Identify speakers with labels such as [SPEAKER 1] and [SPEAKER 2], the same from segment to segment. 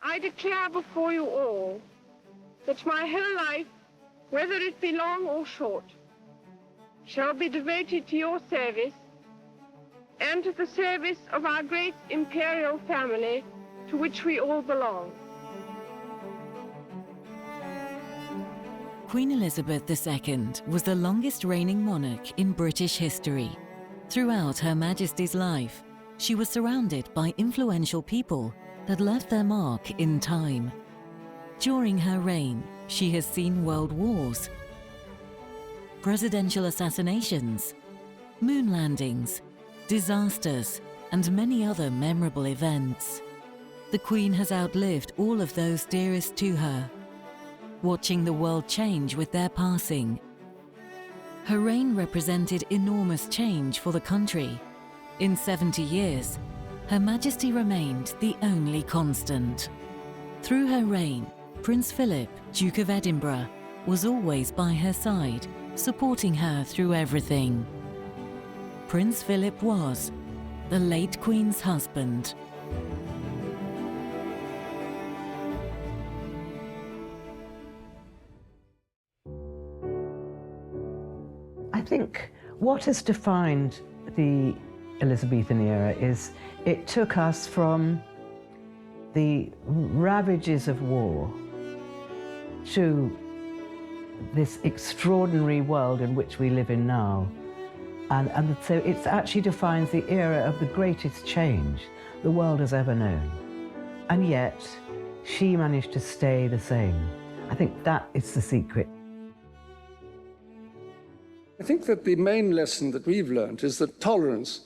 [SPEAKER 1] I declare before you all that my whole life, whether it be long or short, shall be devoted to your service and to the service of our great imperial family to which we all belong.
[SPEAKER 2] Queen Elizabeth II was the longest reigning monarch in British history. Throughout Her Majesty's life, she was surrounded by influential people that left their mark in time. During her reign, she has seen world wars, presidential assassinations, moon landings, disasters, and many other memorable events. The Queen has outlived all of those dearest to her, watching the world change with their passing. Her reign represented enormous change for the country. In 70 years, Her Majesty remained the only constant. Through her reign, Prince Philip, Duke of Edinburgh, was always by her side, supporting her through everything. Prince Philip was the late Queen's husband.
[SPEAKER 3] I think what has defined the Elizabethan era is it took us from the ravages of war to this extraordinary world in which we live in now. And so it actually defines the era of the greatest change the world has ever known. And yet, she managed to stay the same. I think that is the secret.
[SPEAKER 4] I think that the main lesson that we've learned is that tolerance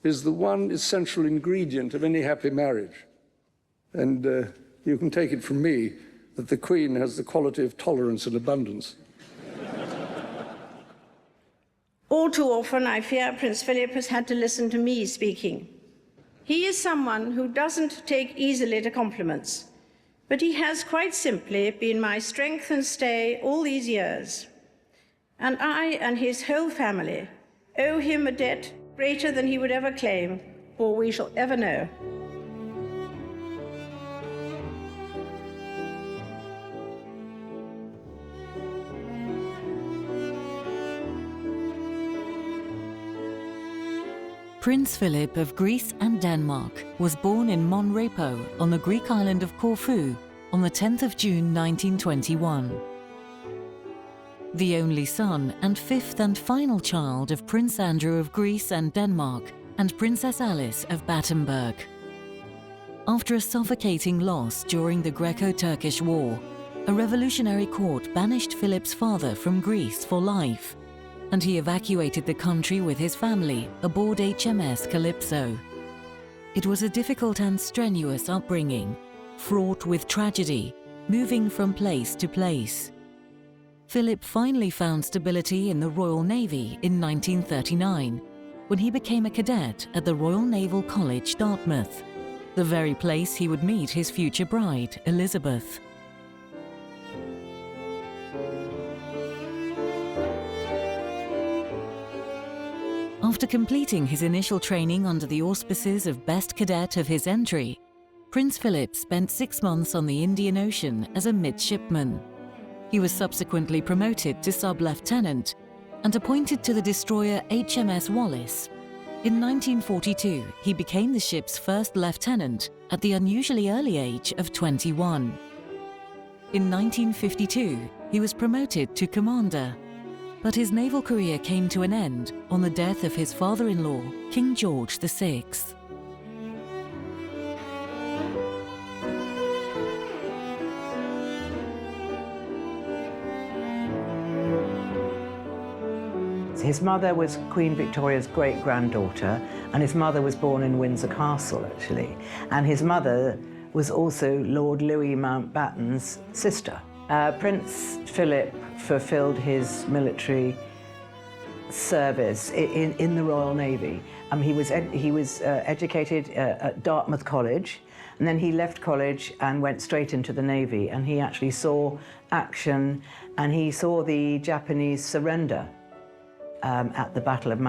[SPEAKER 4] is the one essential ingredient of any happy marriage. And you can take it from me that the Queen has the quality of tolerance and abundance.
[SPEAKER 5] All too often, I fear Prince Philip has had to listen to me speaking. He is someone who doesn't take easily to compliments, but he has quite simply been my strength and stay all these years. And I and his whole family owe him a debt greater than he would ever claim or we shall ever know.
[SPEAKER 2] Prince Philip of Greece and Denmark was born in Monrepo on the Greek island of Corfu on the 10th of June 1921. The only son and fifth and final child of Prince Andrew of Greece and Denmark and Princess Alice of Battenberg. After a suffocating loss during the Greco-Turkish War, a revolutionary court banished Philip's father from Greece for life, and he evacuated the country with his family aboard HMS Calypso. It was a difficult and strenuous upbringing, fraught with tragedy, moving from place to place. Philip finally found stability in the Royal Navy in 1939, when he became a cadet at the Royal Naval College, Dartmouth, the very place he would meet his future bride, Elizabeth. After completing his initial training under the auspices of Best Cadet of his entry, Prince Philip spent 6 months on the Indian Ocean as a midshipman. He was subsequently promoted to sub-lieutenant and appointed to the destroyer HMS Wallis. In 1942, he became the ship's first lieutenant at the unusually early age of 21. In 1952, he was promoted to commander, but his naval career came to an end on the death of his father-in-law, King George VI.
[SPEAKER 3] His mother was Queen Victoria's great-granddaughter, and his mother was born in Windsor Castle, actually. And his mother was also Lord Louis Mountbatten's sister. Prince Philip fulfilled his military service in the Royal Navy. He was educated at Dartmouth College, and then he left college and went straight into the Navy, and he actually saw action, and he saw the Japanese surrender at the Battle of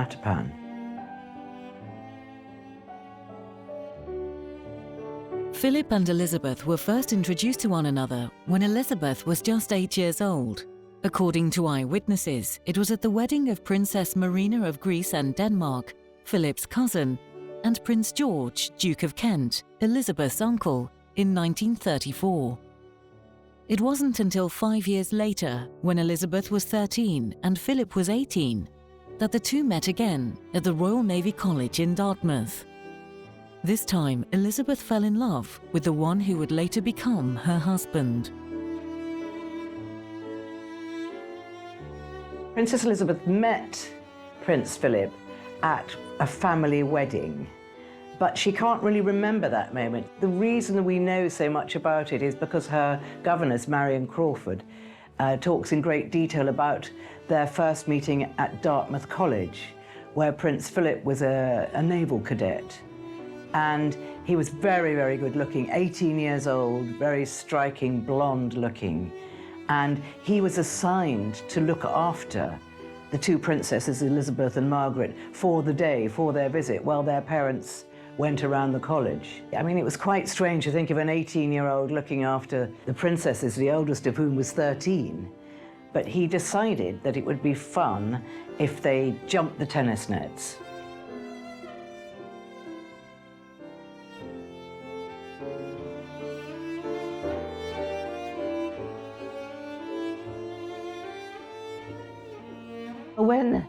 [SPEAKER 2] Philip and Elizabeth were first introduced to one another when Elizabeth was just 8 years old. According to eyewitnesses, it was at the wedding of Princess Marina of Greece and Denmark, Philip's cousin, and Prince George, Duke of Kent, Elizabeth's uncle, in 1934. It wasn't until 5 years later, when Elizabeth was 13 and Philip was 18, that the two met again at the Royal Navy College in Dartmouth. This time, Elizabeth fell in love with the one who would later become her husband.
[SPEAKER 3] Princess Elizabeth met Prince Philip at a family wedding, but she can't really remember that moment. The reason we know so much about it is because her governess, Marion Crawford, talks in great detail about their first meeting at Dartmouth College, where Prince Philip was a naval cadet. And he was very, very good looking, 18 years old, very striking, blonde looking. And he was assigned to look after the two princesses, Elizabeth and Margaret, for the day, for their visit, while their parents went around the college. I mean, it was quite strange to think of an 18-year-old looking after the princesses, the oldest of whom was 13. But he decided that it would be fun if they jumped the tennis nets. When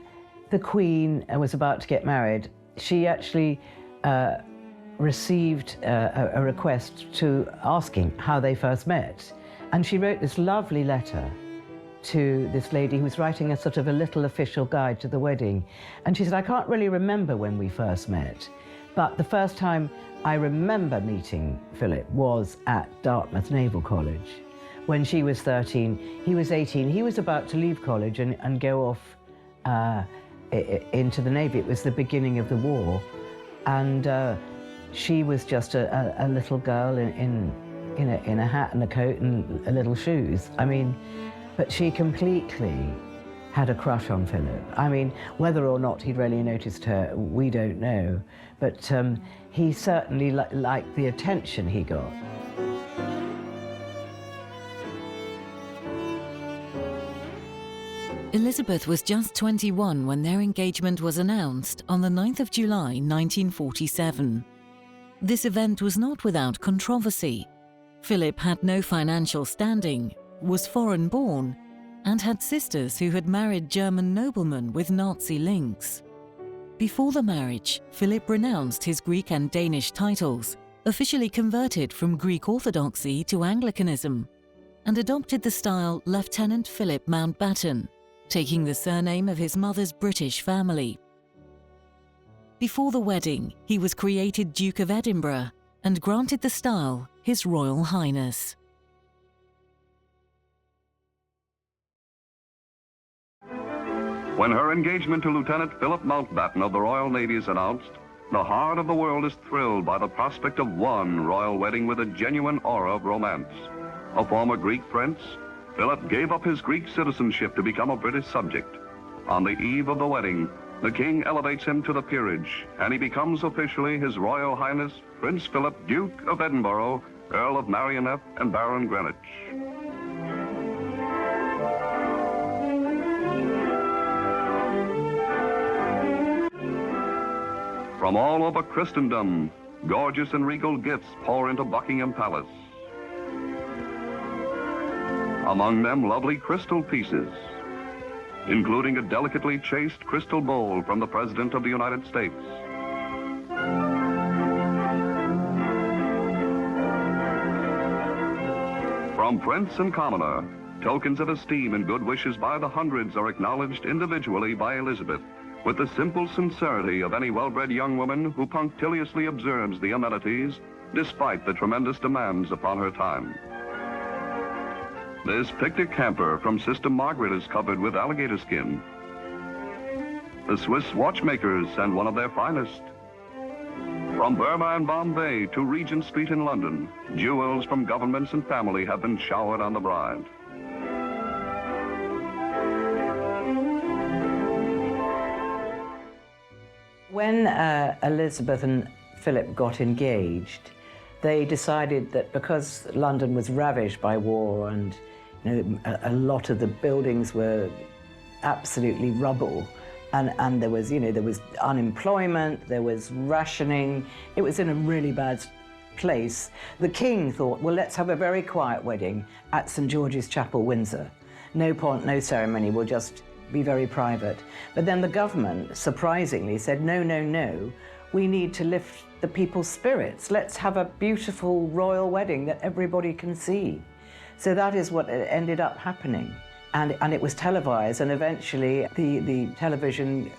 [SPEAKER 3] the Queen was about to get married, she actually received a request to asking how they first met. And she wrote this lovely letter to this lady who was writing a sort of a little official guide to the wedding. And she said, I can't really remember when we first met, but the first time I remember meeting Philip was at Dartmouth Naval College. When she was 13, he was 18. He was about to leave college and go off into the Navy. It was the beginning of the war. And she was just a little girl in a hat and a coat and little shoes. I mean, but she completely had a crush on Philip. I mean, whether or not he'd really noticed her, we don't know. But he certainly liked the attention he got.
[SPEAKER 2] Elizabeth was just 21 when their engagement was announced on the 9th of July 1947. This event was not without controversy. Philip had no financial standing, was foreign-born, and had sisters who had married German noblemen with Nazi links. Before the marriage, Philip renounced his Greek and Danish titles, officially converted from Greek Orthodoxy to Anglicanism, and adopted the style Lieutenant Philip Mountbatten, taking the surname of his mother's British family. Before the wedding, he was created Duke of Edinburgh and granted the style His Royal Highness.
[SPEAKER 6] When her engagement to Lieutenant Philip Mountbatten of the Royal Navy is announced, the heart of the world is thrilled by the prospect of one royal wedding with a genuine aura of romance. A former Greek prince, Philip gave up his Greek citizenship to become a British subject. On the eve of the wedding, the king elevates him to the peerage, and he becomes officially His Royal Highness Prince Philip, Duke of Edinburgh, Earl of Merioneth, and Baron Greenwich. From all over Christendom, gorgeous and regal gifts pour into Buckingham Palace. Among them, lovely crystal pieces, including a delicately chased crystal bowl from the President of the United States. From prince and commoner, tokens of esteem and good wishes by the hundreds are acknowledged individually by Elizabeth, with the simple sincerity of any well-bred young woman who punctiliously observes the amenities despite the tremendous demands upon her time. This picnic hamper from Sister Margaret is covered with alligator skin. The Swiss watchmakers send one of their finest. From Burma and Bombay to Regent Street in London, jewels from governments and family have been showered on the bride.
[SPEAKER 3] When Elizabeth and Philip got engaged, they decided that because London was ravaged by war and a lot of the buildings were absolutely rubble, and there was unemployment, there was rationing, it was in a really bad place. The king thought, well, let's have a very quiet wedding at St. George's Chapel, Windsor. No pomp, no ceremony, we'll just be very private. But then the government, surprisingly, said, no, no, no, we need to lift the people's spirits. Let's have a beautiful royal wedding that everybody can see. So that is what ended up happening. And it was televised, and eventually the television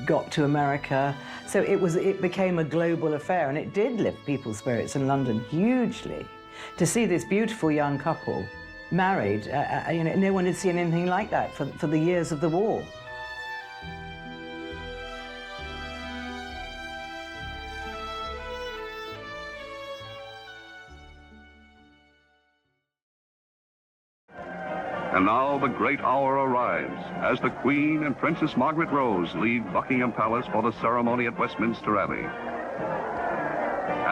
[SPEAKER 3] got to America. So it became a global affair, and it did lift people's spirits in London hugely. To see this beautiful young couple married, no one had seen anything like that for the years of the war.
[SPEAKER 6] And now the great hour arrives as the Queen and Princess Margaret Rose leave Buckingham Palace for the ceremony at Westminster Abbey.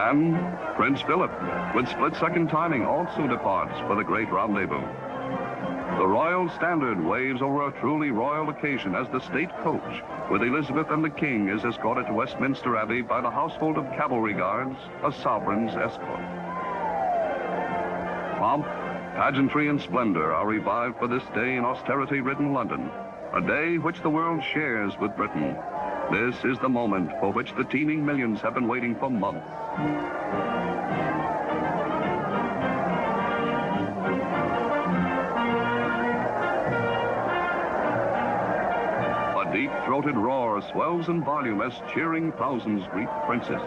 [SPEAKER 6] And Prince Philip, with split-second timing, also departs for the great rendezvous. The royal standard waves over a truly royal occasion as the state coach, with Elizabeth and the King, is escorted to Westminster Abbey by the household of cavalry guards, a sovereign's escort. Pomp, pageantry and splendor are revived for this day in austerity-ridden London, a day which the world shares with Britain. This is the moment for which the teeming millions have been waiting for months. A deep-throated roar swells in volume as cheering thousands greet the princess.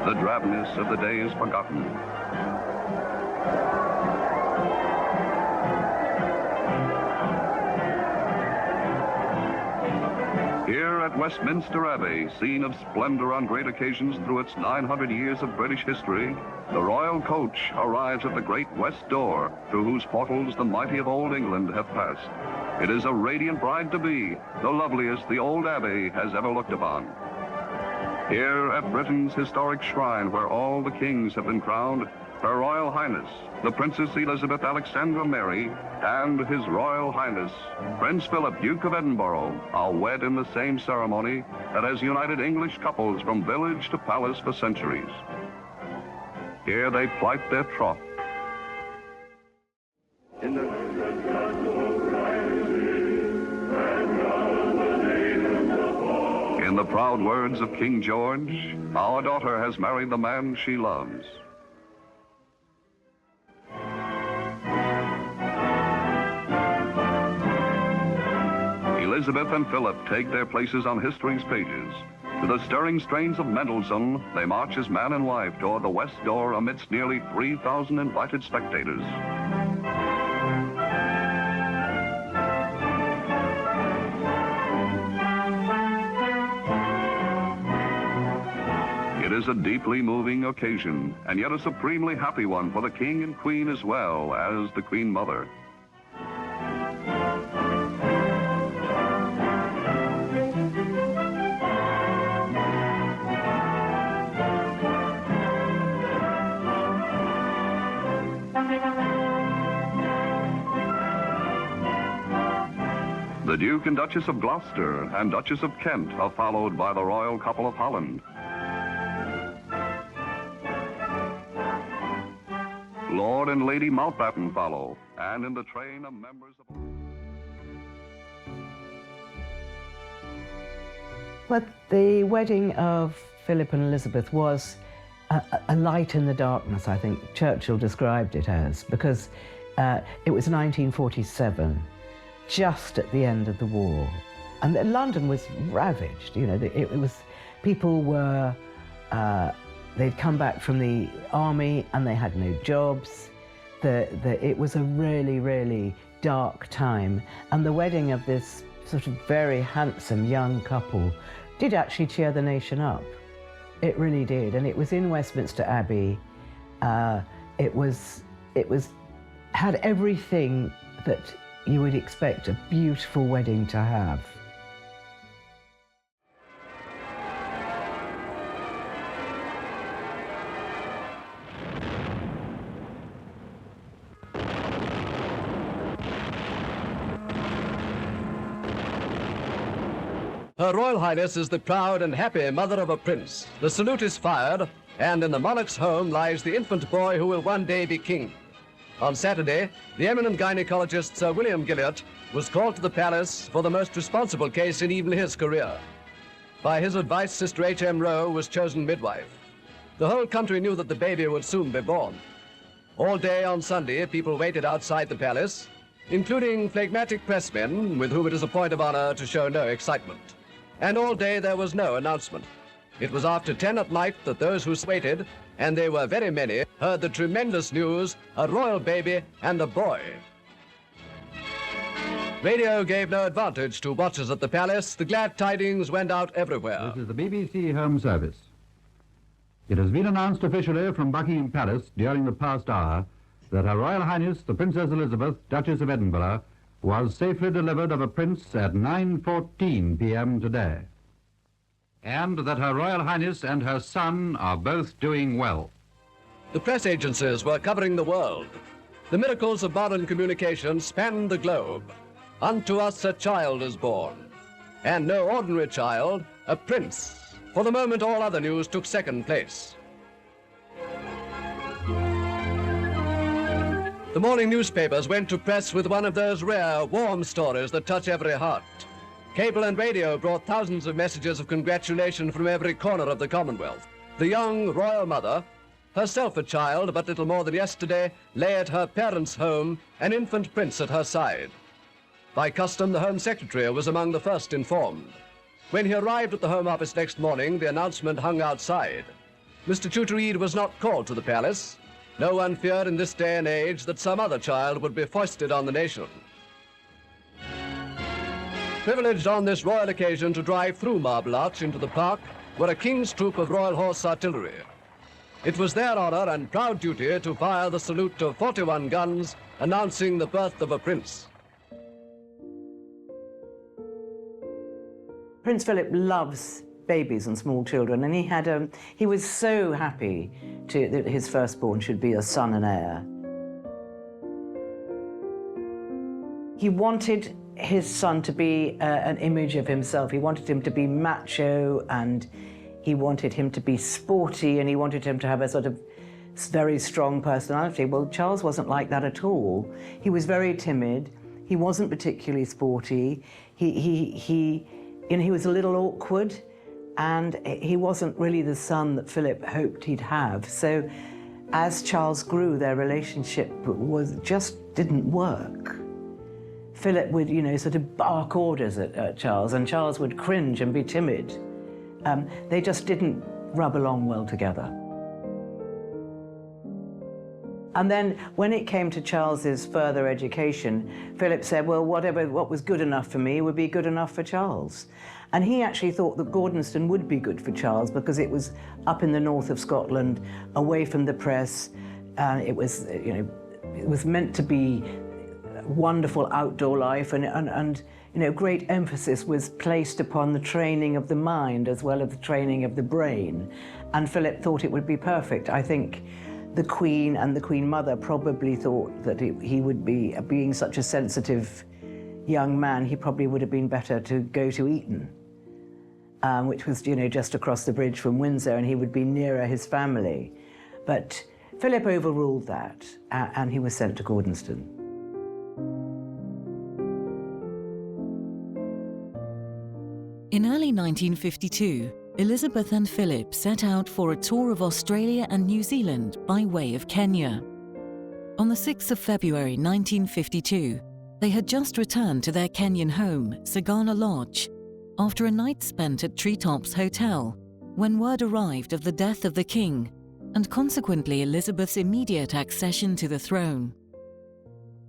[SPEAKER 6] The drabness of the day is forgotten. Here at Westminster Abbey, scene of splendor on great occasions through its 900 years of British history, the royal coach arrives at the great west door, through whose portals the mighty of old England have passed. It is a radiant bride-to-be, the loveliest the old Abbey has ever looked upon. Here at Britain's historic shrine, where all the kings have been crowned, Her Royal Highness, the Princess Elizabeth Alexandra Mary, and His Royal Highness, Prince Philip, Duke of Edinburgh, are wed in the same ceremony that has united English couples from village to palace for centuries. Here they plight their troth. In the proud words of King George, our daughter has married the man she loves. Elizabeth and Philip take their places on history's pages. To the stirring strains of Mendelssohn, they march as man and wife toward the west door amidst nearly 3,000 invited spectators. It is a deeply moving occasion, and yet a supremely happy one for the King and Queen as well as the Queen Mother. The Duke and Duchess of Gloucester and Duchess of Kent are followed by the royal couple of Holland. Lord and Lady Mountbatten follow, and in the train of members of...
[SPEAKER 3] But the wedding of Philip and Elizabeth was a light in the darkness, I think Churchill described it as, because it was 1947, just at the end of the war. And London was ravaged, you know, it was, people were, they'd come back from the army and they had no jobs. It was a really, really dark time. And the wedding of this sort of very handsome young couple did actually cheer the nation up. It really did. And it was in Westminster Abbey. It had everything that you would expect a beautiful wedding to have.
[SPEAKER 7] Her Royal Highness is the proud and happy mother of a prince. The salute is fired, and in the monarch's home lies the infant boy who will one day be king. On Saturday, the eminent gynecologist Sir William Gilliatt was called to the palace for the most responsible case in even his career. By his advice, Sister H.M. Rowe was chosen midwife. The whole country knew that the baby would soon be born. All day on Sunday, people waited outside the palace, including phlegmatic pressmen with whom it is a point of honor to show no excitement. And all day there was no announcement. It was after 10 at night that those who waited, and they were very many, heard the tremendous news, a royal baby and a boy. Radio gave no advantage to watchers at the palace. The glad tidings went out everywhere.
[SPEAKER 8] This is the BBC Home Service. It has been announced officially from Buckingham Palace during the past hour that Her Royal Highness, the Princess Elizabeth, Duchess of Edinburgh, was safely delivered of a prince at 9:14 p.m. today. And that Her Royal Highness and her son are both doing well.
[SPEAKER 7] The press agencies were covering the world. The miracles of modern communication spanned the globe. Unto us a child is born. And no ordinary child, a prince. For the moment, all other news took second place. The morning newspapers went to press with one of those rare, warm stories that touch every heart. Cable and radio brought thousands of messages of congratulation from every corner of the Commonwealth. The young royal mother, herself a child but little more than yesterday, lay at her parents' home, an infant prince at her side. By custom, the Home Secretary was among the first informed. When he arrived at the Home Office next morning, the announcement hung outside. Mr. Chutereed was not called to the palace. No one feared in this day and age that some other child would be foisted on the nation. Privileged on this royal occasion to drive through Marble Arch into the park were a King's troop of Royal Horse Artillery. It was their honor and proud duty to fire the salute of 41 guns, announcing the birth of a prince.
[SPEAKER 3] Prince Philip loves babies and small children, and he was so happy that his firstborn should be a son and heir. He wanted his son to be an image of himself. He wanted him to be macho, and he wanted him to be sporty, and he wanted him to have a sort of very strong personality. Well, Charles wasn't like that at all. He was very timid. He wasn't particularly sporty. He was a little awkward, and he wasn't really the son that Philip hoped he'd have. So as Charles grew, their relationship just didn't work. Philip would, sort of bark orders at Charles, and Charles would cringe and be timid. They just didn't rub along well together. And then when it came to Charles's further education, Philip said, well, what was good enough for me would be good enough for Charles. And he actually thought that Gordonston would be good for Charles because it was up in the north of Scotland, away from the press. It was meant to be wonderful outdoor life, and great emphasis was placed upon the training of the mind as well as the training of the brain. And Philip thought it would be perfect. I think the Queen and the Queen Mother probably thought that he would be, being such a sensitive young man, he probably would have been better to go to Eton, which was, just across the bridge from Windsor, and he would be nearer his family. But Philip overruled that, and he was sent to Gordonston.
[SPEAKER 2] In early 1952, Elizabeth and Philip set out for a tour of Australia and New Zealand by way of Kenya. On the 6th of February 1952, they had just returned to their Kenyan home, Sagana Lodge, after a night spent at Treetops Hotel, when word arrived of the death of the king, and consequently Elizabeth's immediate accession to the throne.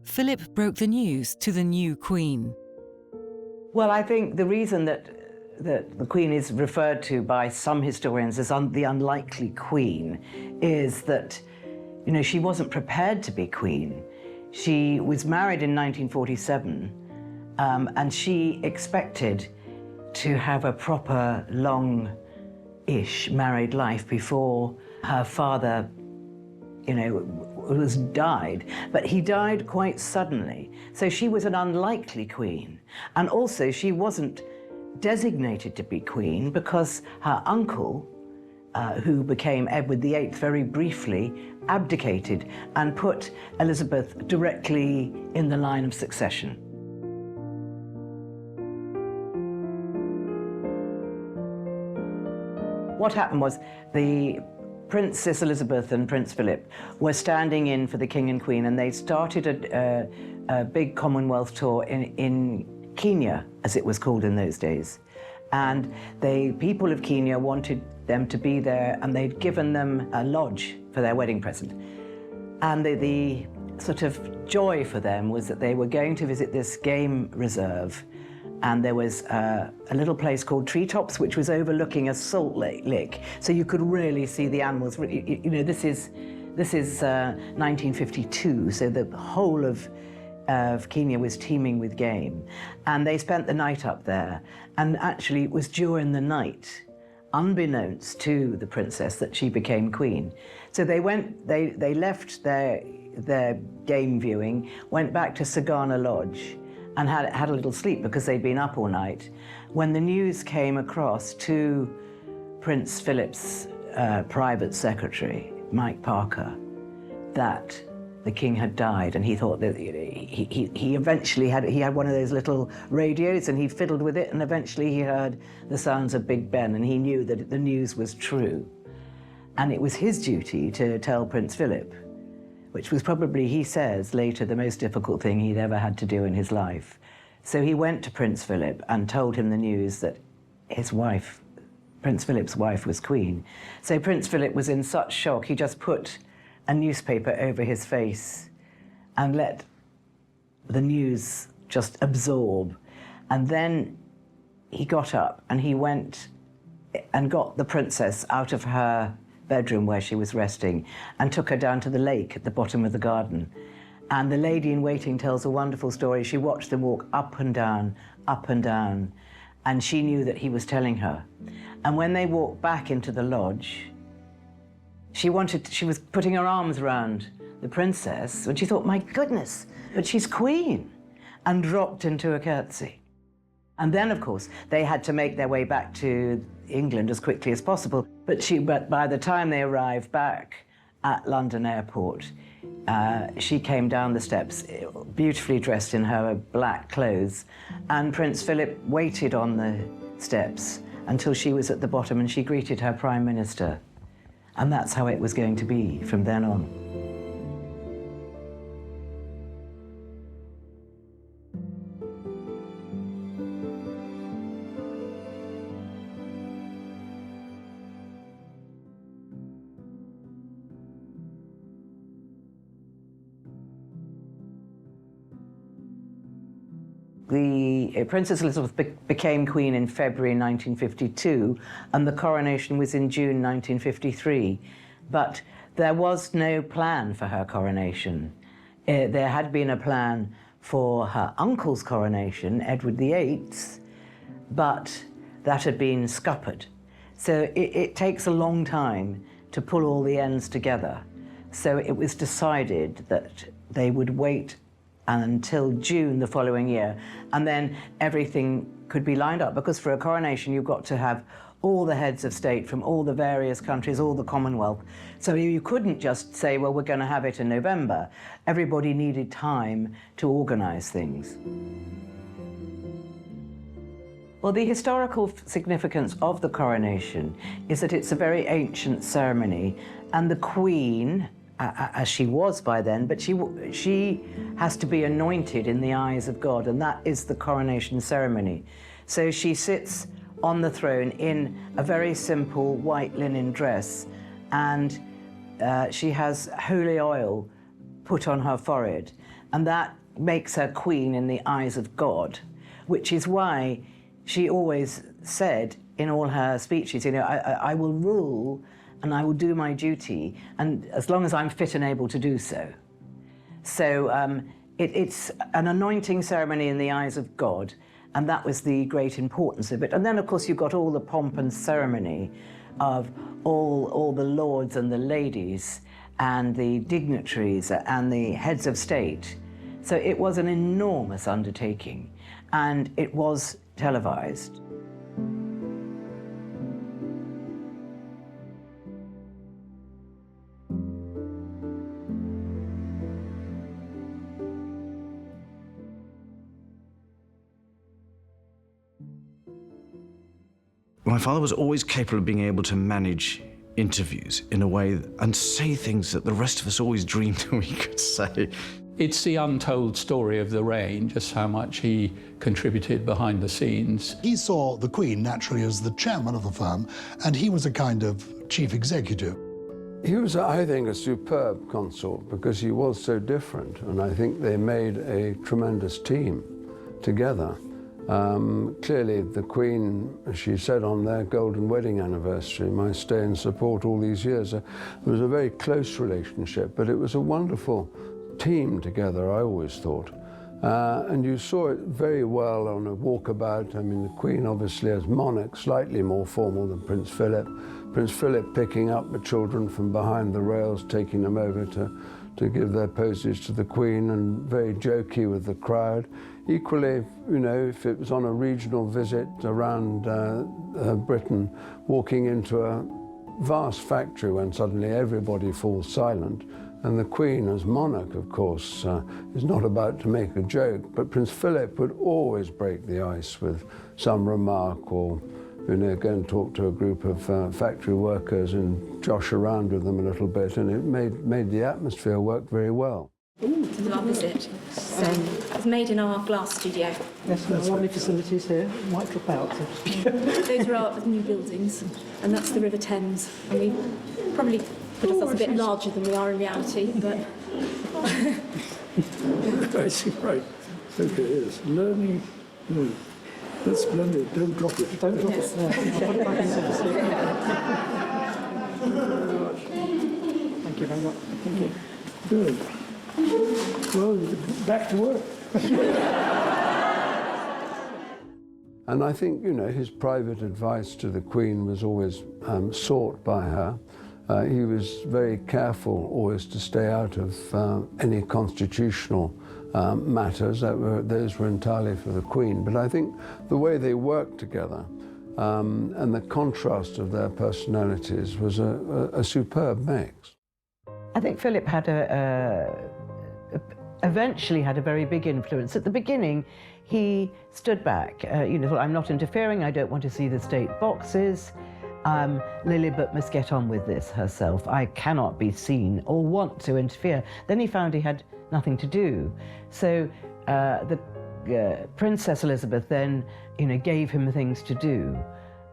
[SPEAKER 2] Philip broke the news to the new queen.
[SPEAKER 3] Well, I think the reason that the Queen is referred to by some historians as the unlikely Queen is that, she wasn't prepared to be Queen. She was married in 1947, and she expected to have a proper, long-ish married life before her father, died. But he died quite suddenly. So she was an unlikely queen. And also she wasn't designated to be queen because her uncle, who became Edward VIII very briefly, abdicated and put Elizabeth directly in the line of succession. What happened was the Princess Elizabeth and Prince Philip were standing in for the King and Queen, and they started a big Commonwealth tour in Kenya, as it was called in those days. And the people of Kenya wanted them to be there, and they'd given them a lodge for their wedding present. And the sort of joy for them was that they were going to visit this game reserve, and there was a little place called Treetops, which was overlooking a salt lick, so you could really see the animals. You know, this is 1952, so the whole of Kenya was teeming with game, and they spent the night up there. And actually, it was during the night, unbeknownst to the princess, that she became queen. So they left their game viewing, went back to Sagana Lodge, and had a little sleep because they'd been up all night. When the news came across to Prince Philip's private secretary, Mike Parker, that the king had died, and he thought that he eventually had one of those little radios, and he fiddled with it, and eventually he heard the sounds of Big Ben, and he knew that the news was true. And it was his duty to tell Prince Philip, which was probably, he says later, the most difficult thing he'd ever had to do in his life. So he went to Prince Philip and told him the news that his wife, Prince Philip's wife, was queen. So Prince Philip was in such shock, he just put a newspaper over his face and let the news just absorb. And then he got up and he went and got the princess out of her bedroom where she was resting and took her down to the lake at the bottom of the garden. And the lady in waiting tells a wonderful story. She watched them walk up and down, and she knew that he was telling her. And when they walked back into the lodge, she was putting her arms around the princess, and she thought, my goodness, but she's queen, and dropped into a curtsy. And then, of course, they had to make their way back to England as quickly as possible. But by the time they arrived back at London Airport, she came down the steps, beautifully dressed in her black clothes, and Prince Philip waited on the steps until she was at the bottom, and she greeted her Prime Minister. And that's how it was going to be from then on. The Princess Elizabeth became queen in February 1952, and the coronation was in June 1953. But there was no plan for her coronation. There had been a plan for her uncle's coronation, Edward VIII, but that had been scuppered. So it takes a long time to pull all the ends together. So it was decided that they would wait until June the following year, and then everything could be lined up, because for a coronation you've got to have all the heads of state from all the various countries, all the Commonwealth. So you couldn't just say, well, we're going to have it in November. Everybody needed time to organize things. Well, the historical significance of the coronation is that it's a very ancient ceremony, and the Queen, as she was by then, but she has to be anointed in the eyes of God, and that is the coronation ceremony. So she sits on the throne in a very simple white linen dress, and she has holy oil put on her forehead, and that makes her queen in the eyes of God, which is why she always said in all her speeches, you know, I will rule and I will do my duty, and as long as I'm fit and able to do so. So it's an anointing ceremony in the eyes of God, and that was the great importance of it. And then, of course, you've got all the pomp and ceremony of all the lords and the ladies and the dignitaries and the heads of state. So it was an enormous undertaking, and it was televised.
[SPEAKER 9] My father was always capable of being able to manage interviews in a way and say things that the rest of us always dreamed we could say.
[SPEAKER 10] It's the untold story of the reign, just how much he contributed behind the scenes.
[SPEAKER 11] He saw the Queen naturally as the chairman of the firm, and he was a kind of chief executive.
[SPEAKER 4] He was, I think, a superb consort because he was so different, and I think they made a tremendous team together. Clearly, the Queen, as she said on their golden wedding anniversary, my stay and support all these years, it was a very close relationship, but it was a wonderful team together, I always thought. And you saw it very well on a walkabout. I mean, the Queen, obviously, as monarch, slightly more formal than Prince Philip. Prince Philip picking up the children from behind the rails, taking them over to give their poses to the Queen, and very jokey with the crowd. Equally, you know, if it was on a regional visit around Britain, walking into a vast factory when suddenly everybody falls silent, and the Queen, as monarch, of course, is not about to make a joke, but Prince Philip would always break the ice with some remark, or, you know, go and talk to a group of factory workers and josh around with them a little bit, and it made the atmosphere work very well.
[SPEAKER 12] This is our visit. It was made in our glass studio.
[SPEAKER 13] Yes, there's lovely facilities here. It might drop out.
[SPEAKER 12] Those are our new buildings, and that's the River Thames. And we probably put ourselves a bit larger than we are in reality, but...
[SPEAKER 4] That's right. Okay, it is. Learning. That's splendid. Don't drop it.
[SPEAKER 13] Don't drop it. I'll put it back into the sleep. Thank you very much. Thank you.
[SPEAKER 4] Good. Well, back to work. And I think, you know, his private advice to the Queen was always sought by her. He was very careful always to stay out of any constitutional matters. Those were entirely for the Queen. But I think the way they worked together and the contrast of their personalities was a superb mix.
[SPEAKER 3] I think Philip had eventually had a very big influence. At the beginning, he stood back. You know, thought, I'm not interfering, I don't want to see the state boxes. Lilibet must get on with this herself. I cannot be seen or want to interfere. Then he found he had nothing to do. So the Princess Elizabeth then, you know, gave him things to do.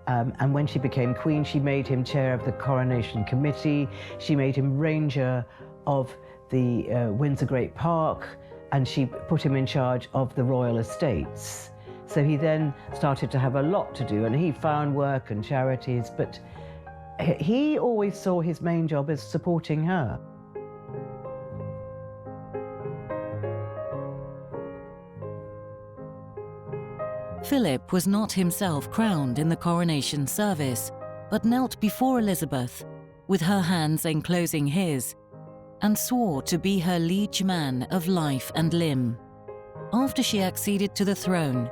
[SPEAKER 3] And when she became Queen, she made him chair of the Coronation Committee. She made him Ranger of the Windsor Great Park, and she put him in charge of the royal estates. So he then started to have a lot to do, and he found work and charities, but he always saw his main job as supporting her.
[SPEAKER 2] Philip was not himself crowned in the coronation service, but knelt before Elizabeth, with her hands enclosing his, and swore to be her liege man of life and limb. After she acceded to the throne,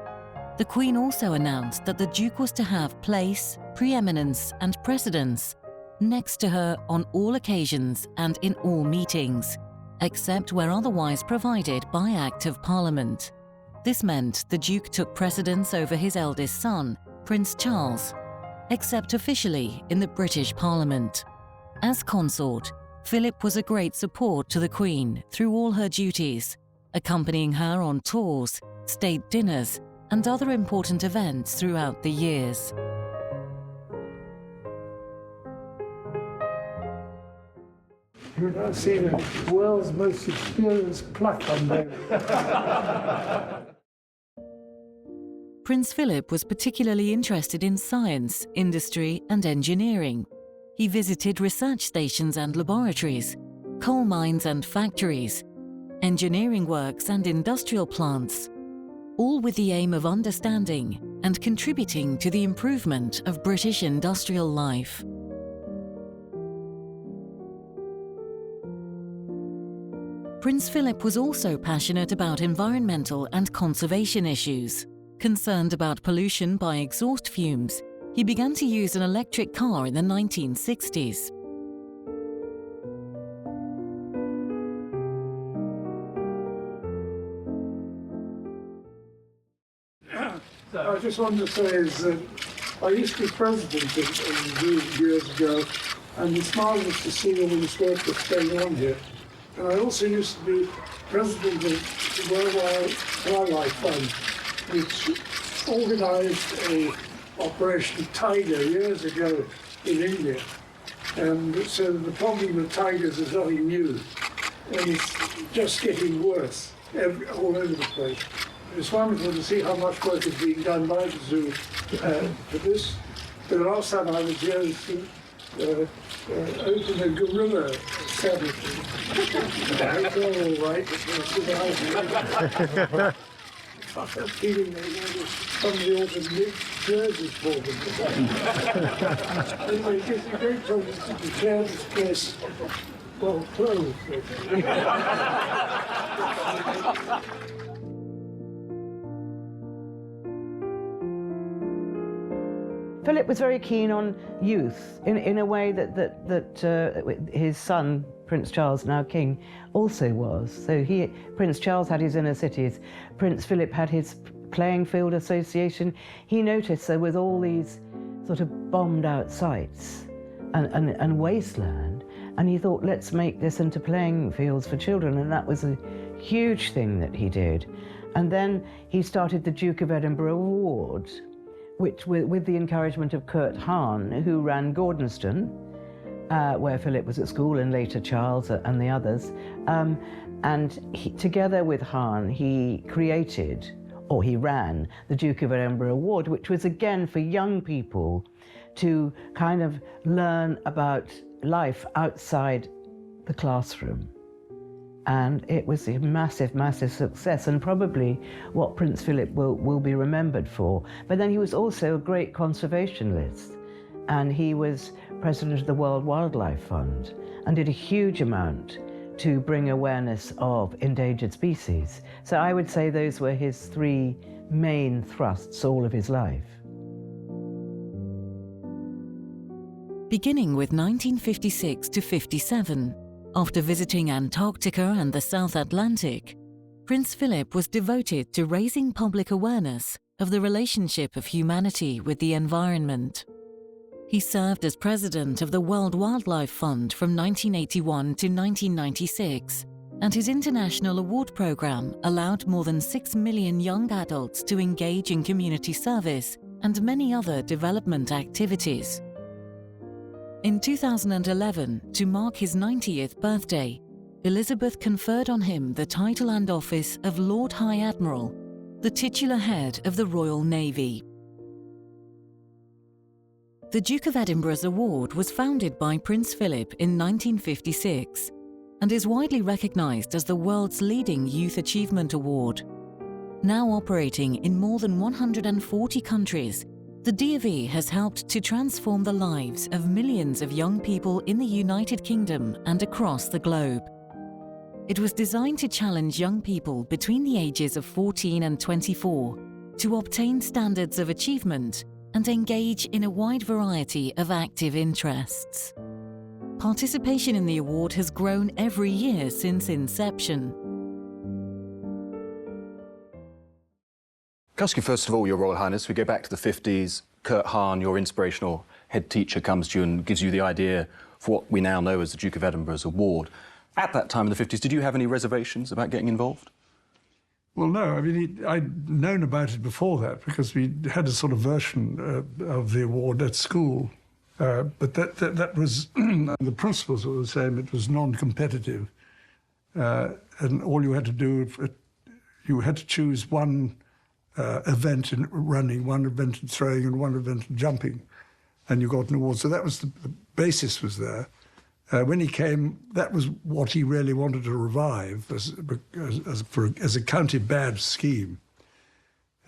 [SPEAKER 2] the Queen also announced that the Duke was to have place, preeminence, and precedence next to her on all occasions and in all meetings, except where otherwise provided by Act of Parliament. This meant the Duke took precedence over his eldest son, Prince Charles, except officially in the British Parliament. As consort, Philip was a great support to the Queen through all her duties, accompanying her on tours, state dinners, and other important events throughout the years.
[SPEAKER 4] You're not seeing the world's most experienced pluck on there.
[SPEAKER 2] Prince Philip was particularly interested in science, industry, and engineering. He visited research stations and laboratories, coal mines and factories, engineering works and industrial plants, all with the aim of understanding and contributing to the improvement of British industrial life. Prince Philip was also passionate about environmental and conservation issues. Concerned about pollution by exhaust fumes, he began to use an electric car in the 1960s.
[SPEAKER 4] I just want to say is that I used to be president of the years ago, and it's marvellous to see all this work that's going on here. And I also used to be president of the World Wildlife Fund, which organised a Operation Tiger years ago in India. And so the problem with tigers is nothing new, and it's just getting worse all over the place. It's wonderful to see how much work is being done by the zoo for this. The last time I was here was to open a gorilla establishment. It's all right, but I have a feeling that somebody ought to make jerseys for them. Anyway, it gives me great pleasure to declare this place well closed.
[SPEAKER 3] Philip was very keen on youth in a way that his son, Prince Charles, now King, also was. So Prince Charles had his inner cities, Prince Philip had his playing field association. He noticed there was all these sort of bombed out sites and wasteland, and he thought, let's make this into playing fields for children, and that was a huge thing that he did. And then he started the Duke of Edinburgh Award, which, with the encouragement of Kurt Hahn, who ran Gordonston, where Philip was at school, and later Charles and the others. Together with Hahn, he created, or he ran, the Duke of Edinburgh Award, which was again for young people to kind of learn about life outside the classroom. And it was a massive, massive success, and probably what Prince Philip will be remembered for. But then he was also a great conservationist, and he was president of the World Wildlife Fund and did a huge amount to bring awareness of endangered species. So I would say those were his three main thrusts all of his life.
[SPEAKER 2] Beginning with 1956 to 57, after visiting Antarctica and the South Atlantic, Prince Philip was devoted to raising public awareness of the relationship of humanity with the environment. He served as president of the World Wildlife Fund from 1981 to 1996, and his international award program allowed more than 6 million young adults to engage in community service and many other development activities. In 2011, to mark his 90th birthday, Elizabeth conferred on him the title and office of Lord High Admiral, the titular head of the Royal Navy. The Duke of Edinburgh's award was founded by Prince Philip in 1956 and is widely recognised as the world's leading youth achievement award. Now operating in more than 140 countries, the DofE has helped to transform the lives of millions of young people in the United Kingdom and across the globe. It was designed to challenge young people between the ages of 14 and 24 to obtain standards of achievement and engage in a wide variety of active interests. Participation in the award has grown every year since inception.
[SPEAKER 14] Can I ask you first of all, Your Royal Highness, we go back to the 50s, Kurt Hahn, your inspirational head teacher, comes to you and gives you the idea for what we now know as the Duke of Edinburgh's award. At that time in the 50s, did you have any reservations about getting involved?
[SPEAKER 4] Well, no. I mean, I'd known about it before that because we had a sort of version of the award at school. But that was, the principles were the same. It was non-competitive. And all you had to do, you had to choose one event in running, one event in throwing, and one event in jumping, and you got an award. So that was the basis was there. When he came, that was what he really wanted to revive as a county badge scheme.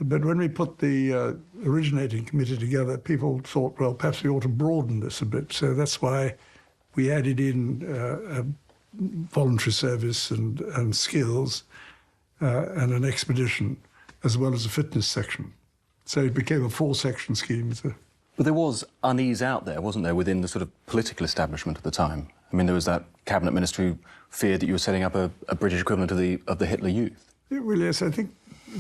[SPEAKER 4] But when we put the originating committee together, people thought, well, perhaps we ought to broaden this a bit. So that's why we added in voluntary service and skills and an expedition, as well as a fitness section. So it became a 4-section scheme.
[SPEAKER 14] But there was unease out there, wasn't there, within the sort of political establishment at the time? I mean, there was that cabinet minister who feared that you were setting up a British equivalent of the Hitler Youth.
[SPEAKER 4] It really is. I think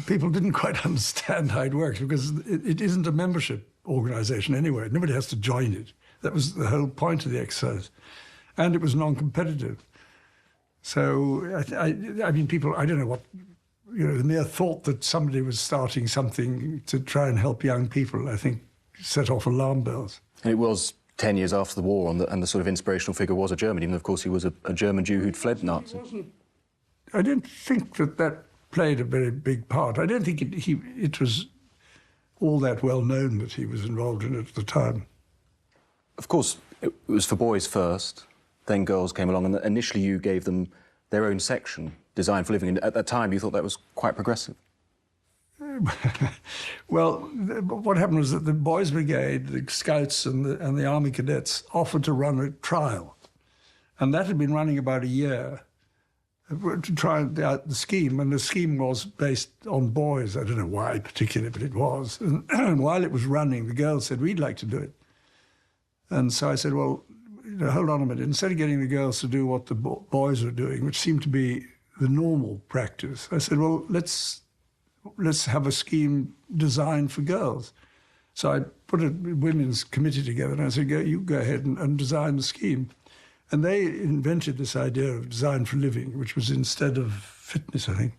[SPEAKER 4] people didn't quite understand how it works because it isn't a membership organisation anyway. Nobody has to join it. That was the whole point of the exercise. And it was non-competitive. So, I mean, people, I don't know what, you know, the mere thought that somebody was starting something to try and help young people, I think, set off alarm bells.
[SPEAKER 14] And it was 10 years after the war, and the sort of inspirational figure was a German, even though, of course, he was a German Jew who'd fled Nazis.
[SPEAKER 4] I don't think that played a very big part. I don't think it was all that well known that he was involved in it at the time.
[SPEAKER 14] Of course, it was for boys first, then girls came along, and initially you gave them their own section, Designed for Living, and at that time you thought that was quite progressive.
[SPEAKER 4] Well, what happened was that the Boys Brigade, the Scouts and the Army Cadets offered to run a trial. And that had been running about a year to try out the scheme. And the scheme was based on boys. I don't know why particularly, but it was. And while it was running, the girls said, we'd like to do it. And so I said, well, you know, hold on a minute. Instead of getting the girls to do what the boys were doing, which seemed to be the normal practice, I said, well, let's have a scheme designed for girls. So I put a women's committee together and I said, you go ahead and design the scheme. And they invented this idea of Design for Living, which was instead of fitness, I think.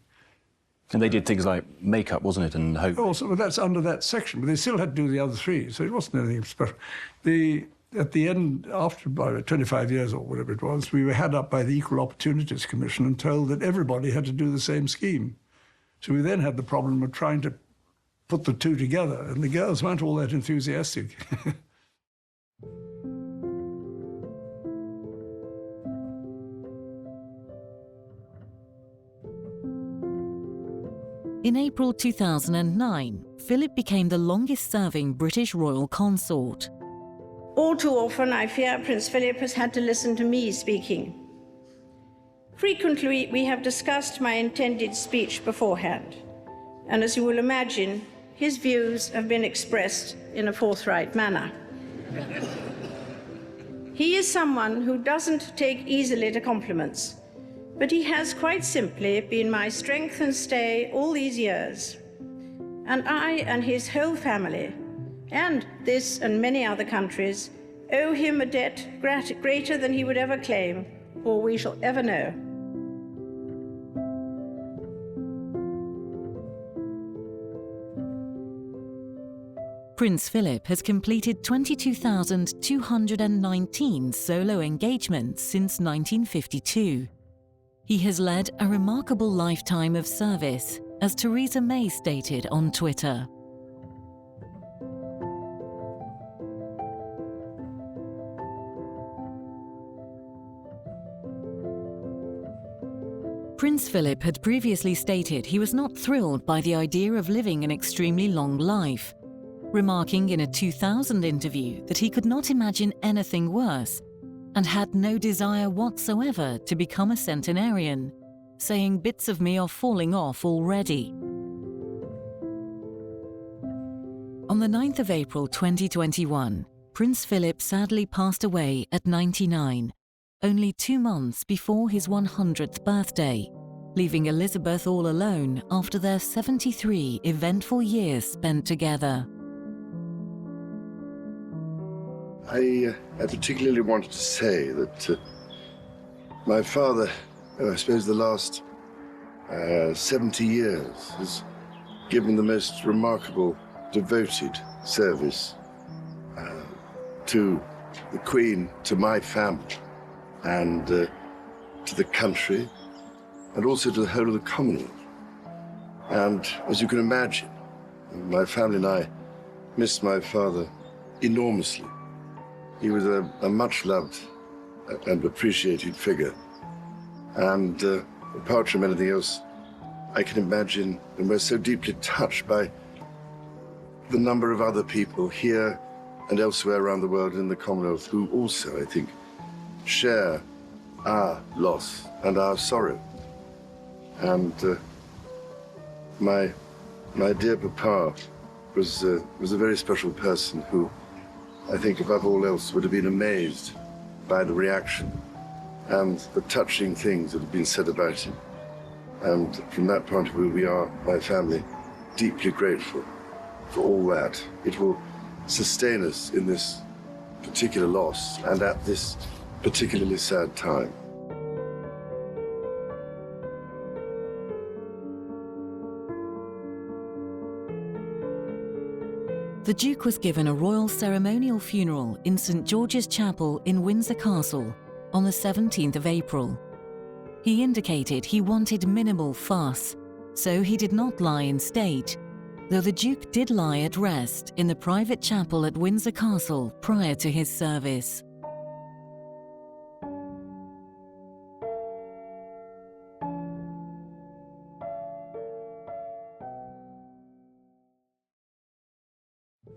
[SPEAKER 14] And they did things like makeup, wasn't it, and hope?
[SPEAKER 4] Also, well, that's under that section, but they still had to do the other three, so it wasn't anything special. At the end, after about 25 years or whatever it was, we were had up by the Equal Opportunities Commission and told that everybody had to do the same scheme. So we then had the problem of trying to put the two together, and the girls weren't all that enthusiastic.
[SPEAKER 2] In April 2009, Philip became the longest-serving British royal consort.
[SPEAKER 5] All too often, I fear Prince Philip has had to listen to me speaking. Frequently, we have discussed my intended speech beforehand, and as you will imagine, his views have been expressed in a forthright manner. He is someone who doesn't take easily to compliments, but he has quite simply been my strength and stay all these years. And I and his whole family, and this and many other countries, owe him a debt greater than he would ever claim, or we shall ever know.
[SPEAKER 2] Prince Philip has completed 22,219 solo engagements since 1952. He has led a remarkable lifetime of service, as Theresa May stated on Twitter. Prince Philip had previously stated he was not thrilled by the idea of living an extremely long life, remarking in a 2000 interview that he could not imagine anything worse and had no desire whatsoever to become a centenarian, saying bits of me are falling off already. On the 9th of April 2021, Prince Philip sadly passed away at 99, only 2 months before his 100th birthday, leaving Elizabeth all alone after their 73 eventful years spent together.
[SPEAKER 15] I particularly wanted to say that my father, I suppose the last 70 years, has given the most remarkable, devoted service to the Queen, to my family, and to the country, and also to the whole of the Commonwealth. And as you can imagine, my family and I missed my father enormously. He was a much-loved and appreciated figure. And apart from anything else, I can imagine, and we're so deeply touched by the number of other people here and elsewhere around the world in the Commonwealth who also, I think, share our loss and our sorrow. And my dear Papa was a very special person who, I think, above all else, would have been amazed by the reaction and the touching things that have been said about him. And from that point of view, we are, my family, deeply grateful for all that. It will sustain us in this particular loss and at this particularly sad time.
[SPEAKER 2] The Duke was given a royal ceremonial funeral in St George's Chapel in Windsor Castle on the 17th of April. He indicated he wanted minimal fuss, so he did not lie in state, though the Duke did lie at rest in the private chapel at Windsor Castle prior to his service.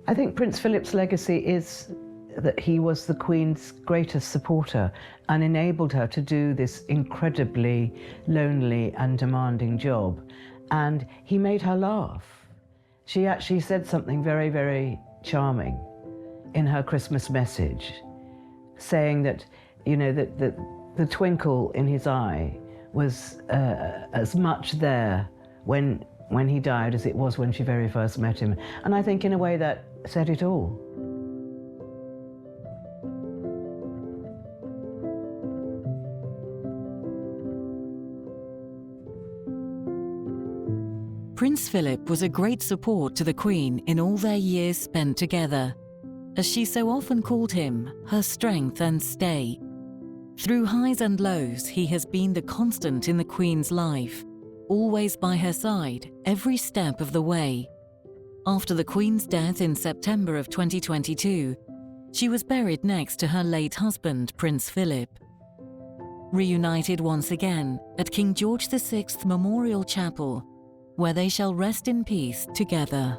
[SPEAKER 3] I think Prince Philip's legacy is that he was the Queen's greatest supporter and enabled her to do this incredibly lonely and demanding job. And he made her laugh. She actually said something very, very charming in her Christmas message, saying that, you know, that the twinkle in his eye was as much there when he died as it was when she very first met him. And I think in a way that said it all.
[SPEAKER 2] Prince Philip was a great support to the Queen in all their years spent together, as she so often called him her strength and stay. Through highs and lows, he has been the constant in the Queen's life, always by her side, every step of the way. After the Queen's death in September of 2022, she was buried next to her late husband, Prince Philip. Reunited once again at King George VI Memorial Chapel, where they shall rest in peace together.